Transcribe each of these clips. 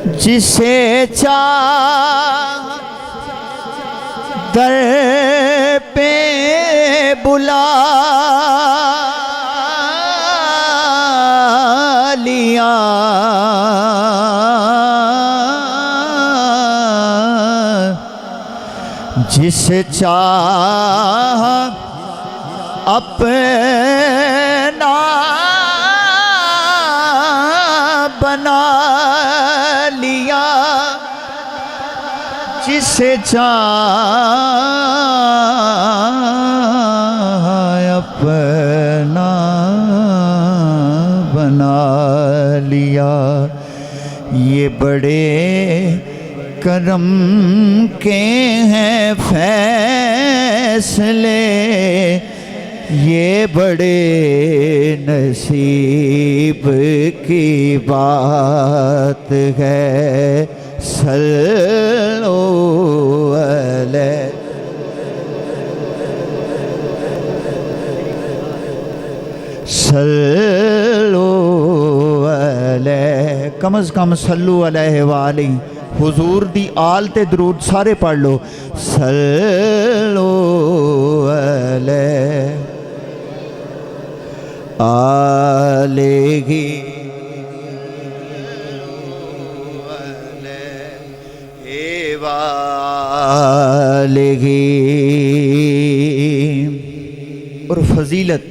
जिसे चाह दर पे बुला लिया, जिसे चाह अपना बना लिया, जिसे चाह अपना बना लिया। ये बड़े करम के हैं फैसले, ये बड़े नसीब की बात है। सल्लो अलैहि, सल्लो अलैहि, कम अज़ कम सल्लु अलैहि वाली हुजूर दी आल ते दरूद सारे पढ़ लो। सल्लो अलैहि आलेही वालेही। और फजीलत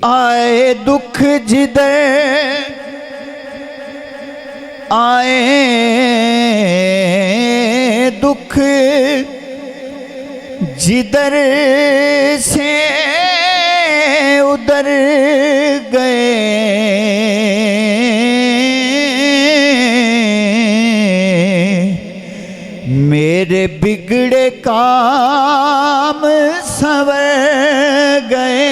आए दुख जिधर आए दुख जिधर से उधर गए, मेरे बिगड़े काम संवर गए,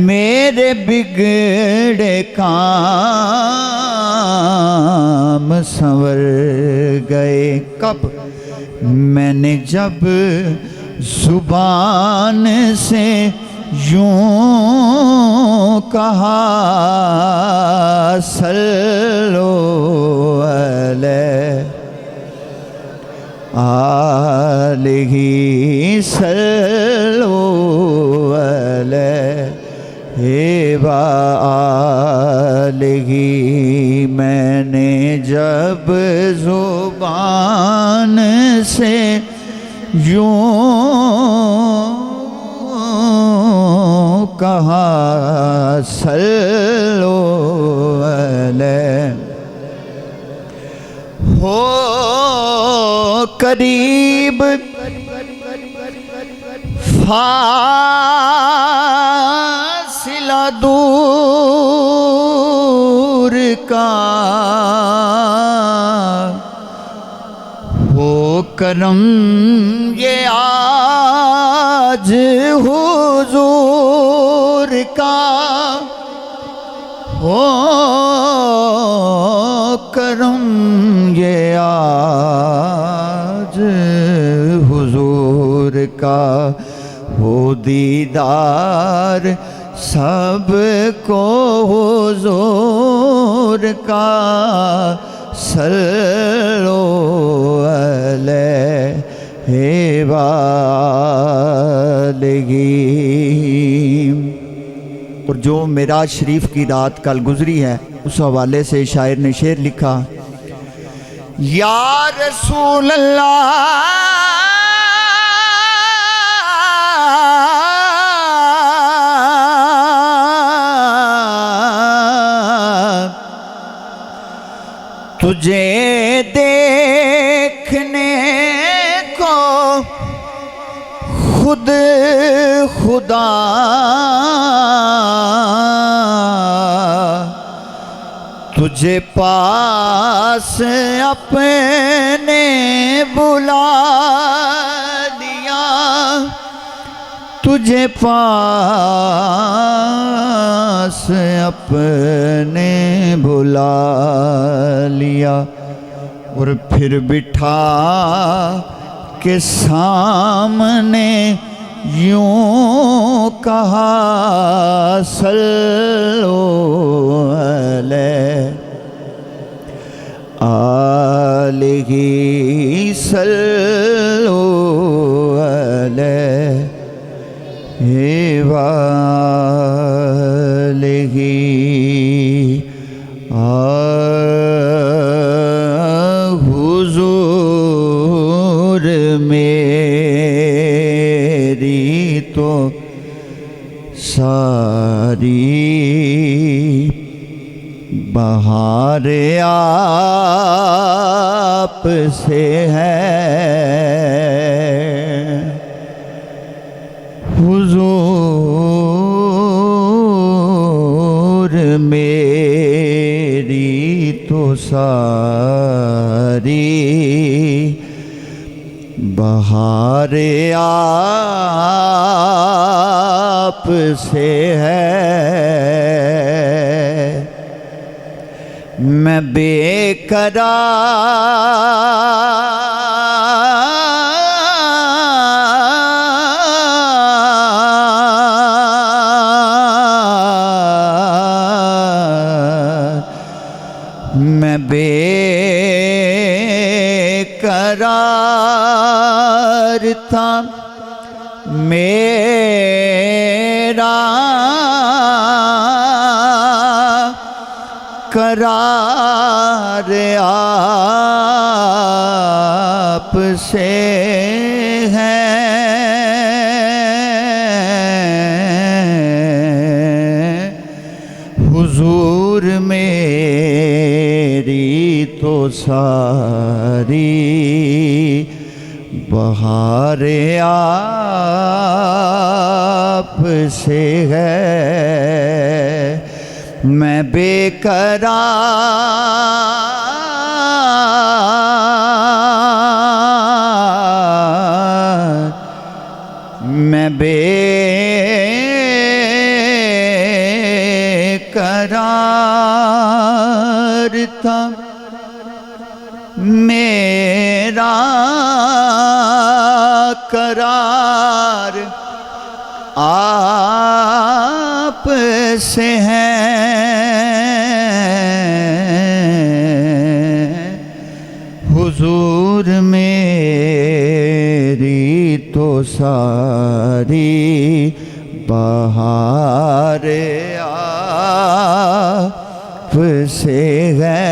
मेरे बिगड़े काम संवर गए। कब? मैंने जब जुबान से यूं कहा सल्लो अलैहि आलिही सल्लो अलैहि वालिही। मैंने जब जुबान से यूं कहा सल्लो अलैहि, हो करीब फासिला दूर का, हो करम ये आज हुजूर का, हो करम ये आज हुजूर का, हो दीदार सबको हुजूर का सल्लो अलैहि वालिही। और जो मेराज शरीफ की रात कल गुजरी है उस हवाले से शायर ने शेर लिखा, या रसूल अल्लाह तुझे देखने को खुद खुदा तुझे पास अपने बुला लिया, तुझे पास अपने बुला लिया। और फिर बिठा के सामने यूं कहा सल्लो अलैहि आलिही सल्लु अलैहि वालिही। हुजूर मेरी तो सारी बहार आप से है। हुजूर मेरी तो सारी बहार आप से है। मैं बेकरार था, मेरा करार आप से है। हुजूर मेरी तो सारी बहार आप से है। मैं बेकरार था, मेरा करार आप से है। हुजूर मेरी तो सारी बहार आप से है।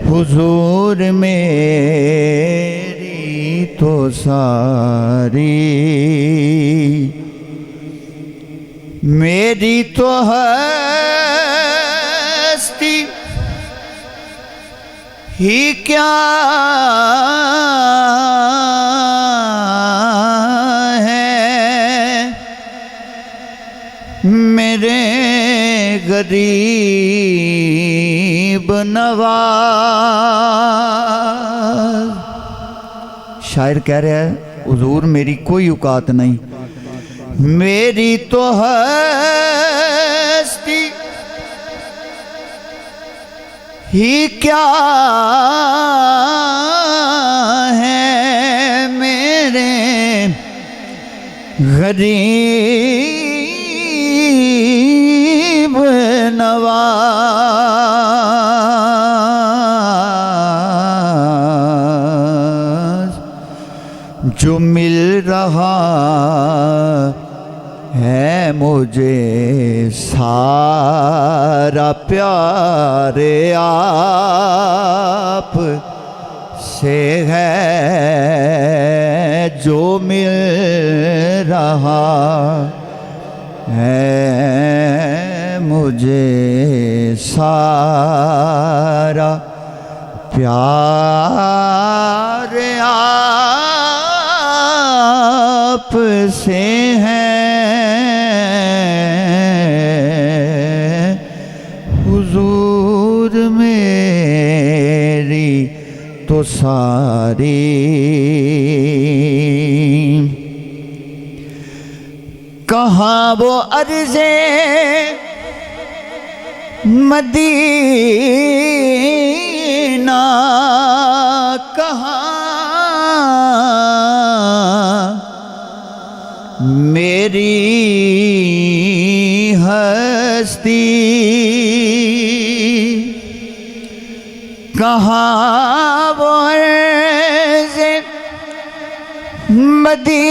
हुजूर मेरी तो सारी मेरी तो हस्ती ही क्या है, मेरे गरीब नवाज। शायर कह रहा है हुजूर मेरी कोई औकात नहीं, मेरी तो हस्ती ही क्या है, मेरे गरीब नवाज। जो मिल रहा है मुझे सारा प्यारे आप से है। जो मिल रहा है मुझे सारा प्यार आप से है। हुजूर मेरी तो सारी कहाँ वो अर्ज़े मदीना, कहाँ मेरी हस्ती। कहाँ वो अर्ज़े मदीना,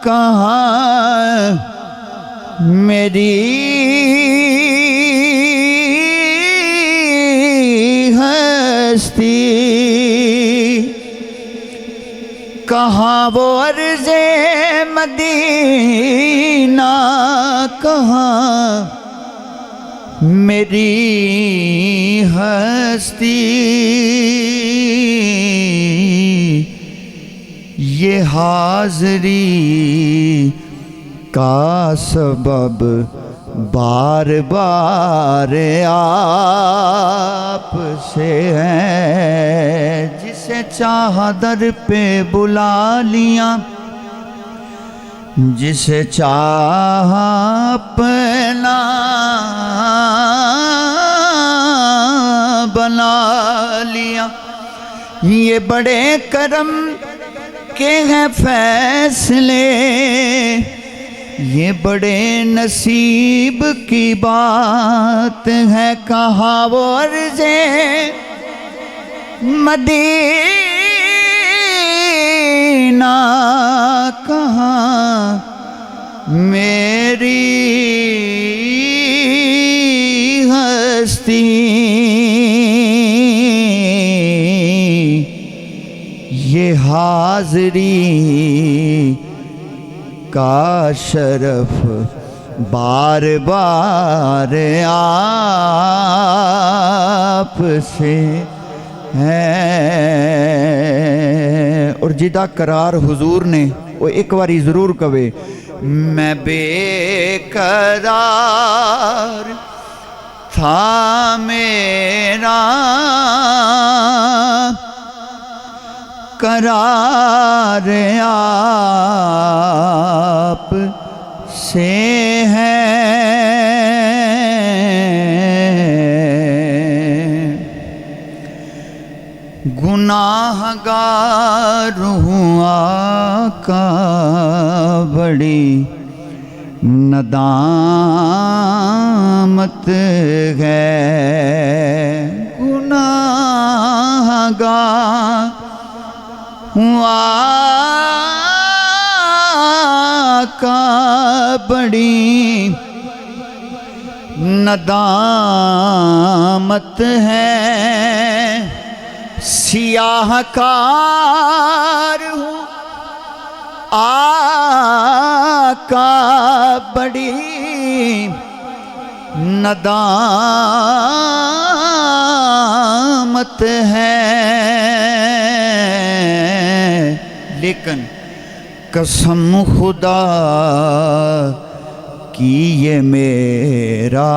कहाँ मेरी हस्ती, कहाँ वो अर्ज़े मदीना, कहाँ मेरी हस्ती। ये हाज़री का सबब बार बार आपसे है, जिसे चाहा दर पे बुला लिया, जिसे चाहा अपना बना लिया। ये बड़े करम के हैं फैसले, ये बड़े नसीब की बात है। कहाँ वो अर्ज़े मदीना, कहाँ मेरी हस्ती। ये हाज़री का शरफ बार बार आपसे है। और जिदा करार हुजूर ने वो एक बारी ज़रूर कवे, मैं बेकरार था मेरा करार आप से है। गुनाहगार हूँ आका बड़ी नदामत है, गुनाहगार हूँ आका बड़ी नदामत है। सियाहकार हूँ आका बड़ी नदामत है। लेकिन कसम खुदा की ये मेरा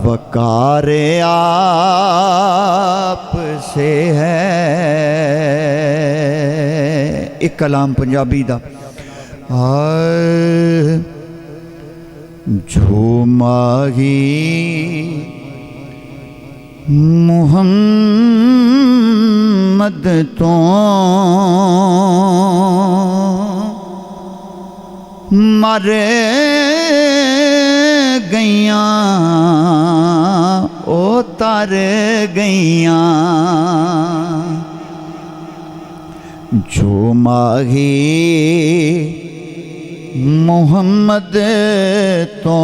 वकार आप से है। एक कलाम पंजाबी दा, जो माही मुहम्मद तो मर गईयां ओ तर गईयां। जो माही मुहम्मद तो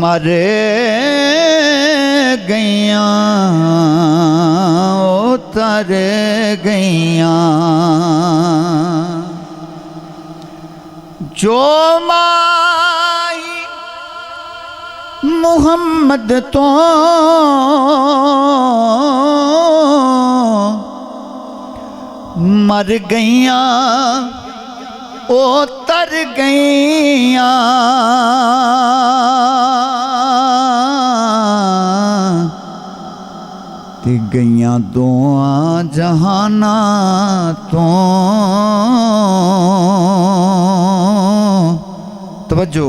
मर गईयां ओ तर गईयां। जो माई मुहम्मद तो मर गईयां ओ तर गईयां। ते गईयां दोआ जहाना तो। तवज्जो,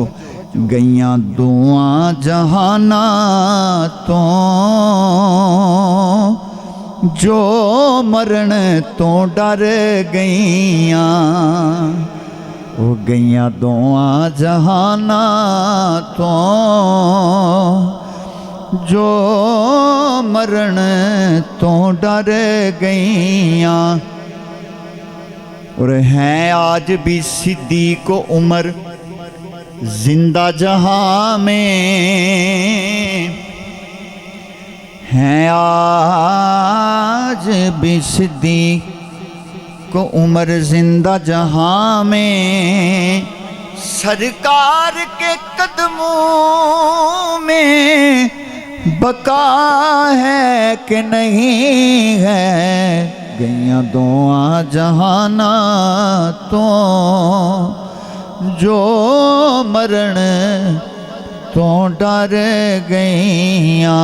गईयां दोआ जहाना तो जो मरण तो डर गईयां वो गईयां दोआं जहाना तो जो मरण तो डर गईयां और हैं आज भी सिद्दीक़ उमर जिंदा जहां में हैं आज भी सिद्दीक़ उमर जिंदा जहां में सरकार के कदमों में बका है कि नहीं है गईयां दोआं जहाना तो जो मरण तो डर गईयां।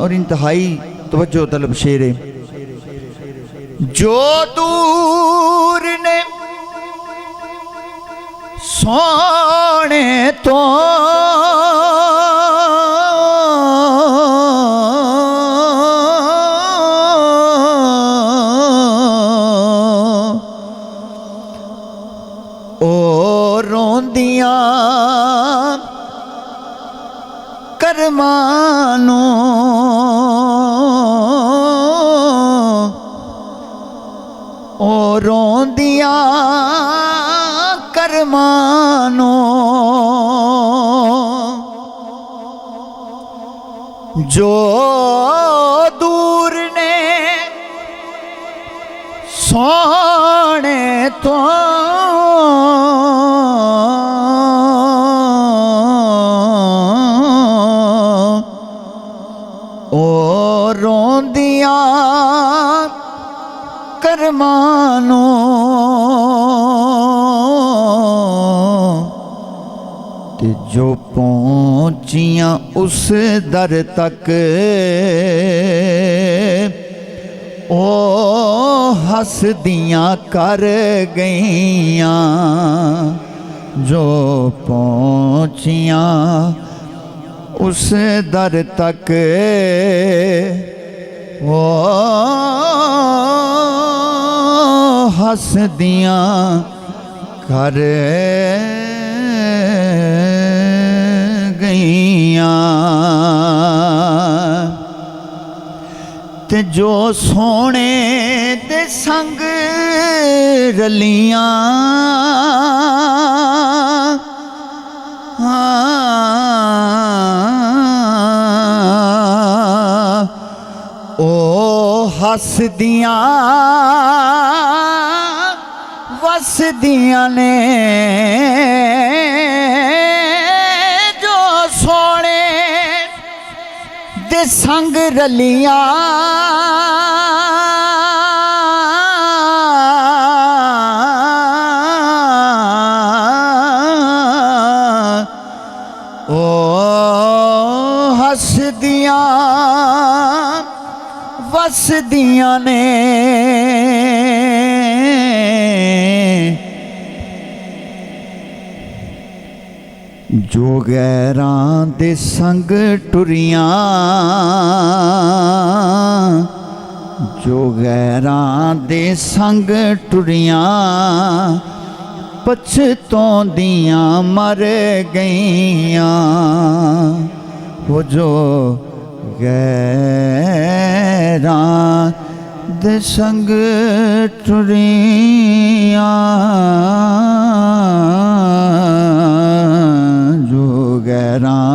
और इंतहाई तवज्जो तलब शेर है। जो दूर ने सोने तो ओ रोंदियां करमानो ओ रोंदियां करमानो जो दूर ने सोने तो ओ रोंदियां करमानो ते जो पहुंचियां उस दर तक ओ हसदियां कर गईयां जो पहुंचियां उस दर तक ओ हसदियां कर गईयां ते जो सोने दे संग रलियां ओ हसदियां वसदियां ने जो सोने दे संग रलियां ओ हसदियां वसदियां ने जो गैरां दे संग टुरियां जो गैरां दे संग टुरियां पछतौंदियां मर गईयां वो जो गैरां दे संग टुरियां जो गैरां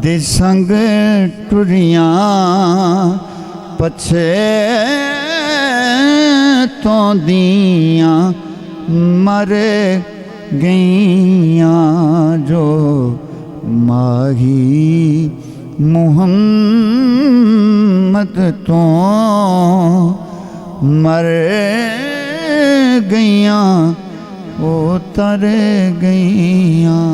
दे संग टुरियां पछतौंदियां मर गईयां जो माही मुहम्मद तो मर गईयां वो तर गईयां।